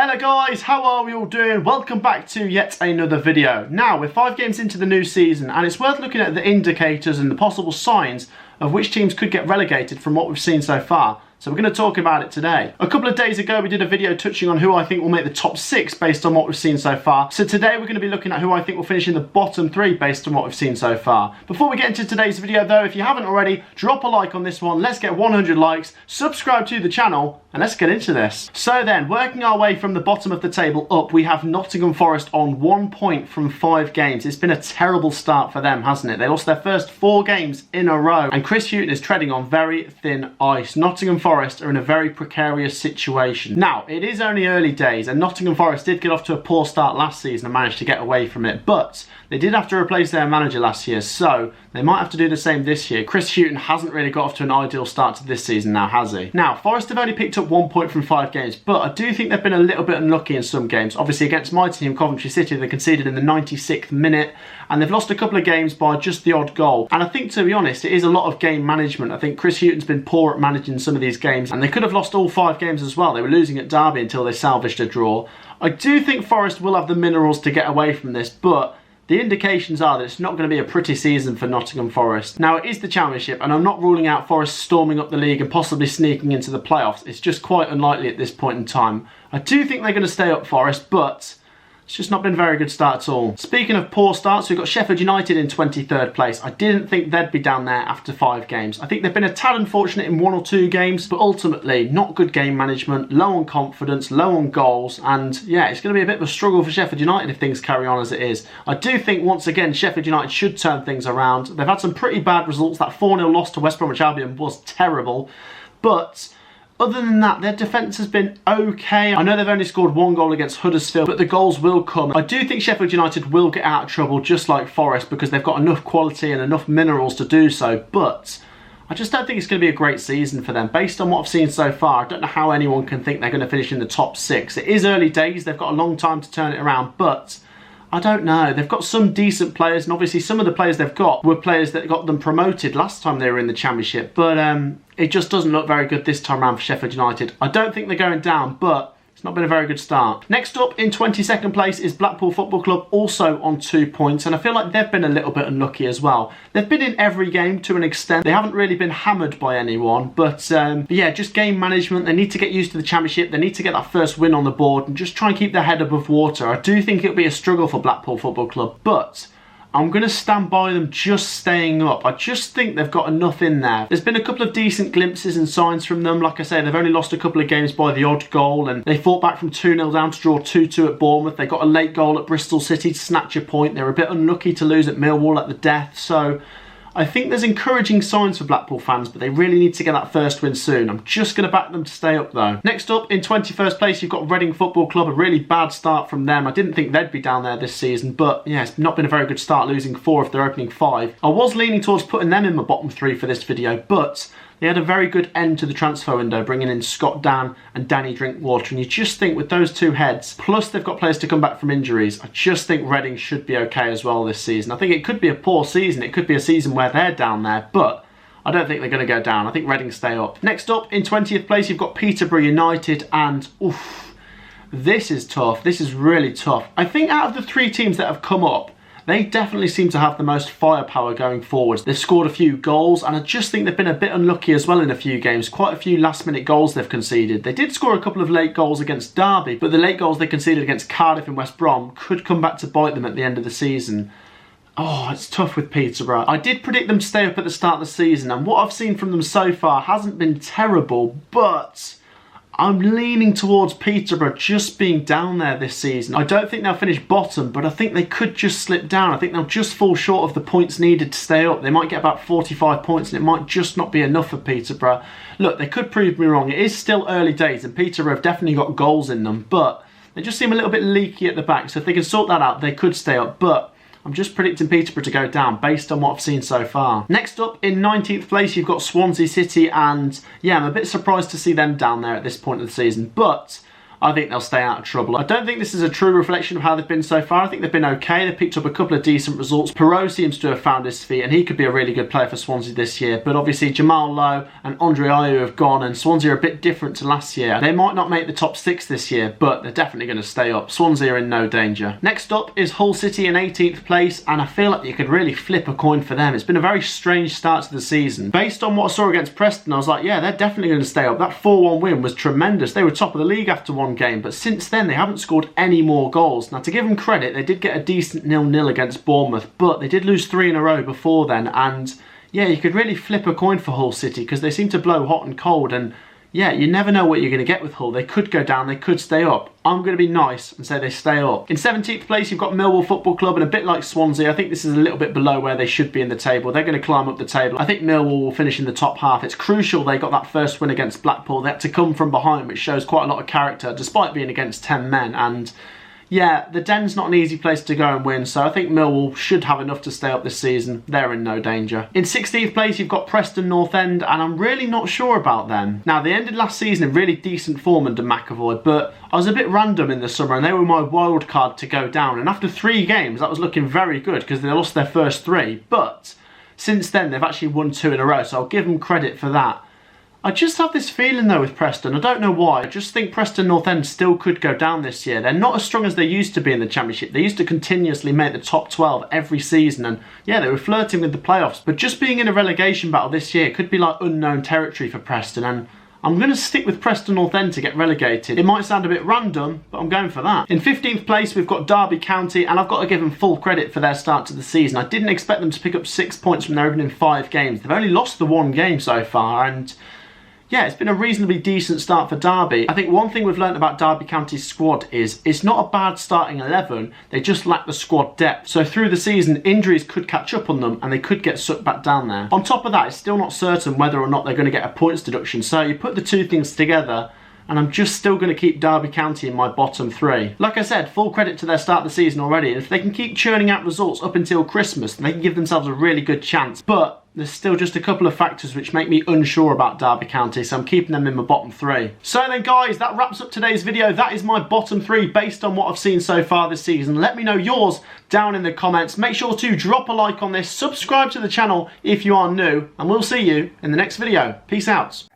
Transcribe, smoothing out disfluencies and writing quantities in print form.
Hello guys, how are we all doing? Welcome back to yet another video. Now, we're 5 games into the new season and it's worth looking at the indicators and the possible signs of which teams could get relegated from what we've seen so far. So we're going to talk about it today. A couple of days ago we did a video touching on who I think will make the top 6 based on what we've seen so far. So today we're going to be looking at who I think will finish in the bottom 3 based on what we've seen so far. Before we get into today's video though, if you haven't already, drop a like on this one. Let's get 100 likes, subscribe to the channel, and let's get into this. So then, working our way from the bottom of the table up, we have Nottingham Forest on 1 point from 5 games. It's been a terrible start for them, hasn't it? They lost their first 4 games in a row, and Chris Hughton is treading on very thin ice. Nottingham Forest are in a very precarious situation. Now, it is only early days, and Nottingham Forest did get off to a poor start last season and managed to get away from it, but they did have to replace their manager last year, so they might have to do the same this year. Chris Hughton hasn't really got off to an ideal start to this season now, has he? Now, Forest have only picked up 1 point from 5 games, but I do think they've been a little bit unlucky in some games. Obviously, against my team, Coventry City, they conceded in the 96th minute, and they've lost a couple of games by just the odd goal. And I think, to be honest, it is a lot of game management. I think Chris Hughton's been poor at managing some of these games, and they could have lost all 5 games as well. They were losing at Derby until they salvaged a draw. I do think Forest will have the minerals to get away from this, but the indications are that it's not going to be a pretty season for Nottingham Forest. Now, it is the Championship, and I'm not ruling out Forest storming up the league and possibly sneaking into the playoffs. It's just quite unlikely at this point in time. I do think they're going to stay up, Forest, but it's just not been a very good start at all. Speaking of poor starts, we've got Sheffield United in 23rd place. I didn't think they'd be down there after 5 games. I think they've been a tad unfortunate in 1 or 2 games, but ultimately not good game management, low on confidence, low on goals, and yeah, it's going to be a bit of a struggle for Sheffield United if things carry on as it is. I do think once again Sheffield United should turn things around. They've had some pretty bad results. That 4-0 loss to West Bromwich Albion was terrible, but other than that, their defence has been okay. I know they've only scored 1 goal against Huddersfield, but the goals will come. I do think Sheffield United will get out of trouble just like Forest because they've got enough quality and enough minerals to do so, but I just don't think it's going to be a great season for them. Based on what I've seen so far, I don't know how anyone can think they're going to finish in the top 6. It is early days, they've got a long time to turn it around, but I don't know. They've got some decent players, and obviously some of the players they've got were players that got them promoted last time they were in the Championship. But it just doesn't look very good this time around for Sheffield United. I don't think they're going down, but it's not been a very good start. Next up in 22nd place is Blackpool Football Club, also on 2 points, and I feel like they've been a little bit unlucky as well. They've been in every game to an extent. They haven't really been hammered by anyone, but yeah, just game management. They need to get used to the Championship. They need to get that first win on the board and just try and keep their head above water. I do think it'll be a struggle for Blackpool Football Club, but I'm going to stand by them just staying up. I just think they've got enough in there. There's been a couple of decent glimpses and signs from them. Like I say, they've only lost a couple of games by the odd goal, and they fought back from 2-0 down to draw 2-2 at Bournemouth. They got a late goal at Bristol City to snatch a point. They were a bit unlucky to lose at Millwall at the death. So I think there's encouraging signs for Blackpool fans, but they really need to get that first win soon. I'm just going to back them to stay up though. Next up, in 21st place, you've got Reading Football Club. A really bad start from them. I didn't think they'd be down there this season, but yeah, it's not been a very good start, losing 4 of their opening 5. I was leaning towards putting them in my bottom 3 for this video, but they had a very good end to the transfer window, bringing in Scott Dan and Danny Drinkwater, and you just think with those 2 heads, plus they've got players to come back from injuries, I just think Reading should be okay as well this season. I think it could be a poor season, it could be a season where they're down there, but I don't think they're going to go down. I think Reading stay up. Next up, in 20th place, you've got Peterborough United, and oof, this is tough. This is really tough. I think out of the 3 teams that have come up, they definitely seem to have the most firepower going forwards. They've scored a few goals, and I just think they've been a bit unlucky as well in a few games. Quite a few last-minute goals they've conceded. They did score a couple of late goals against Derby, but the late goals they conceded against Cardiff and West Brom could come back to bite them at the end of the season. Oh, it's tough with Peterborough. I did predict them to stay up at the start of the season, and what I've seen from them so far hasn't been terrible, but I'm leaning towards Peterborough just being down there this season. I don't think they'll finish bottom, but I think they could just slip down. I think they'll just fall short of the points needed to stay up. They might get about 45 points and it might just not be enough for Peterborough. Look, they could prove me wrong. It is still early days and Peterborough have definitely got goals in them, but they just seem a little bit leaky at the back. So if they can sort that out, they could stay up. But I'm just predicting Peterborough to go down based on what I've seen so far. Next up, in 19th place, you've got Swansea City, and yeah, I'm a bit surprised to see them down there at this point of the season, but I think they'll stay out of trouble. I don't think this is a true reflection of how they've been so far. I think they've been okay. They've picked up a couple of decent results. Perot seems to have found his feet, and he could be a really good player for Swansea this year. But obviously Jamal Lowe and Andre Ayew have gone, and Swansea are a bit different to last year. They might not make the top 6 this year, but they're definitely going to stay up. Swansea are in no danger. Next up is Hull City in 18th place, and I feel like you could really flip a coin for them. It's been a very strange start to the season. Based on what I saw against Preston, I was like, yeah, they're definitely going to stay up. That 4-1 win was tremendous. They were top of the league after one game, but since then they haven't scored any more goals. Now, to give them credit, they did get a decent 0-0 against Bournemouth, but they did lose 3 in a row before then, and yeah, you could really flip a coin for Hull City because they seem to blow hot and cold, and yeah, you never know what you're going to get with Hull. They could go down, they could stay up. I'm going to be nice and say they stay up. In 17th place, you've got Millwall Football Club, and a bit like Swansea, I think this is a little bit below where they should be in the table. They're going to climb up the table. I think Millwall will finish in the top half. It's crucial they got that first win against Blackpool. They had to come from behind, which shows quite a lot of character, despite being against 10 men. And yeah, the Den's not an easy place to go and win, so I think Millwall should have enough to stay up this season. They're in no danger. In 16th place, you've got Preston North End, and I'm really not sure about them. Now, they ended last season in really decent form under McAvoy, but I was a bit random in the summer, and they were my wild card to go down. And after 3 games, that was looking very good because they lost their first 3. But since then, they've actually won 2 in a row, so I'll give them credit for that. I just have this feeling though with Preston, I don't know why, I just think Preston North End still could go down this year. They're not as strong as they used to be in the Championship. They used to continuously make the top 12 every season, and yeah, they were flirting with the playoffs. But just being in a relegation battle this year could be like unknown territory for Preston, and I'm going to stick with Preston North End to get relegated. It might sound a bit random, but I'm going for that. In 15th place, we've got Derby County, and I've got to give them full credit for their start to the season. I didn't expect them to pick up 6 points from their opening 5 games. They've only lost the 1 game so far, and yeah, it's been a reasonably decent start for Derby. I think one thing we've learnt about Derby County's squad is it's not a bad starting 11, they just lack the squad depth. So through the season, injuries could catch up on them and they could get sucked back down there. On top of that, it's still not certain whether or not they're going to get a points deduction. So you put the 2 things together, and I'm just still going to keep Derby County in my bottom 3. Like I said, full credit to their start of the season already, and if they can keep churning out results up until Christmas, then they can give themselves a really good chance. But there's still just a couple of factors which make me unsure about Derby County, so I'm keeping them in my bottom 3. So then guys, that wraps up today's video. That is my bottom 3 based on what I've seen so far this season. Let me know yours down in the comments. Make sure to drop a like on this, subscribe to the channel if you are new, and we'll see you in the next video. Peace out.